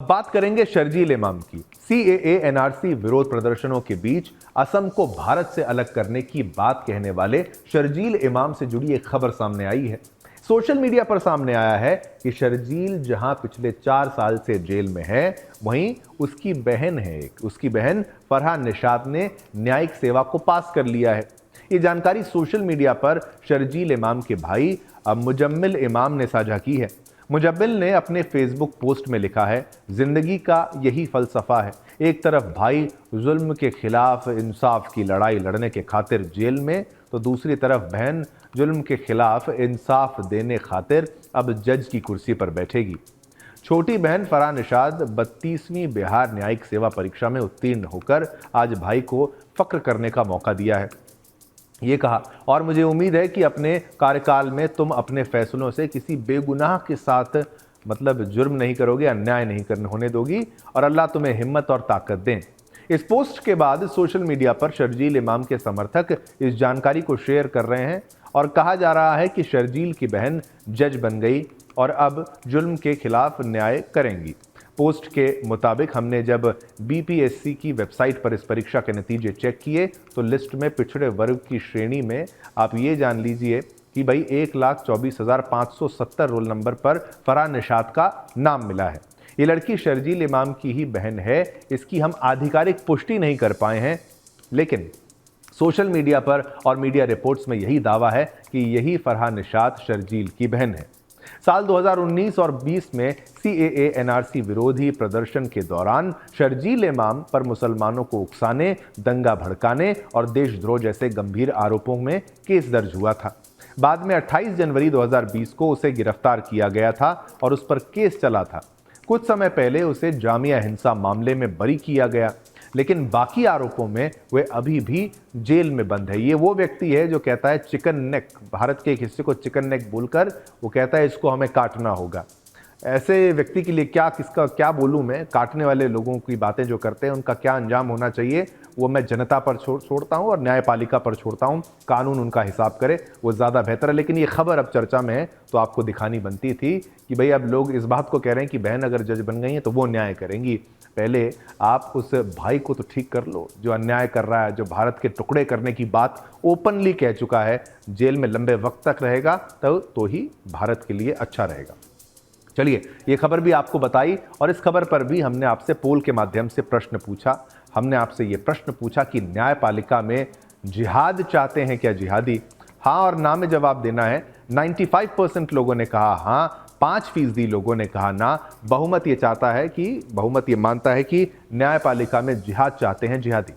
बात करेंगे शर्जील इमाम की। सीएए एनआरसी विरोध प्रदर्शनों के बीच असम को भारत से अलग करने की बात कहने वाले शर्जील इमाम से जुड़ी एक खबर सामने आई है। सोशल मीडिया पर सामने आया है कि शर्जील जहां पिछले 4 साल से जेल में है, वहीं उसकी बहन है, उसकी बहन फरहान निशात ने न्यायिक सेवा को पास कर लिया है। ये जानकारी सोशल मीडिया पर शर्जील इमाम के भाई मुजम्मिल इमाम ने साझा की है। मुजम्मिल ने अपने फेसबुक पोस्ट में लिखा है, जिंदगी का यही फलसफा है। एक तरफ भाई जुल्म के खिलाफ इंसाफ की लड़ाई लड़ने के खातिर जेल में, तो दूसरी तरफ बहन जुल्म के खिलाफ इंसाफ देने खातिर अब जज की कुर्सी पर बैठेगी। छोटी बहन फरहान निशात 32वीं बिहार न्यायिक सेवा परीक्षा में उत्तीर्ण होकर आज भाई को फख्र करने का मौका दिया है। ये कहा, और मुझे उम्मीद है कि अपने कार्यकाल में तुम अपने फैसलों से किसी बेगुनाह के साथ जुर्म नहीं करोगे, अन्याय नहीं करने होने दोगी, और अल्लाह तुम्हें हिम्मत और ताकत दें। इस पोस्ट के बाद सोशल मीडिया पर शर्जील इमाम के समर्थक इस जानकारी को शेयर कर रहे हैं और कहा जा रहा है कि शर्जील की बहन जज बन गई और अब जुल्म के खिलाफ न्याय करेंगी। पोस्ट के मुताबिक हमने जब बीपीएससी की वेबसाइट पर इस परीक्षा के नतीजे चेक किए तो लिस्ट में पिछड़े वर्ग की श्रेणी में आप ये जान लीजिए कि भाई 1,24,570 रोल नंबर पर फरहान निशात का नाम मिला है। ये लड़की शर्जील इमाम की ही बहन है। इसकी हम आधिकारिक पुष्टि नहीं कर पाए हैं, लेकिन सोशल मीडिया पर और मीडिया रिपोर्ट्स में यही दावा है कि यही फरहान निशात शर्जील की बहन है। साल 2019 और 20 में सीएए एनआरसी विरोधी प्रदर्शन के दौरान शर्जील इमाम पर मुसलमानों को उकसाने, दंगा भड़काने और देशद्रोह जैसे गंभीर आरोपों में केस दर्ज हुआ था। बाद में 28 जनवरी 2020 को उसे गिरफ्तार किया गया था और उस पर केस चला था। कुछ समय पहले उसे जामिया हिंसा मामले में बरी किया गया, लेकिन बाकी आरोपों में वह अभी भी जेल में बंद है। ये वो व्यक्ति है जो कहता है चिकन नेक, भारत के एक हिस्से को चिकन नेक बोलकर वो कहता है इसको हमें काटना होगा। ऐसे व्यक्ति के लिए क्या बोलूं मैं। काटने वाले लोगों की बातें जो करते हैं उनका क्या अंजाम होना चाहिए वो मैं जनता पर छोड़ता हूं और न्यायपालिका पर छोड़ता हूं। कानून उनका हिसाब करे, वो ज़्यादा बेहतर है। लेकिन ये खबर अब चर्चा में है तो आपको दिखानी बनती थी कि भाई अब लोग इस बात को कह रहे हैं कि बहन अगर जज बन गई हैं तो वो न्याय करेंगी। पहले आप उस भाई को तो ठीक कर लो जो अन्याय कर रहा है, जो भारत के टुकड़े करने की बात ओपनली कह चुका है। जेल में लंबे वक्त तक रहेगा तो ही भारत के लिए अच्छा रहेगा। चलिए, ये खबर भी आपको बताई और इस खबर पर भी हमने आपसे पोल के माध्यम से प्रश्न पूछा। हमने आपसे ये प्रश्न पूछा कि न्यायपालिका में जिहाद चाहते हैं क्या जिहादी? हाँ और ना में जवाब देना है। 95% लोगों ने कहा हाँ, 5% लोगों ने कहा ना। बहुमत ये मानता है कि न्यायपालिका में जिहाद चाहते हैं जिहादी।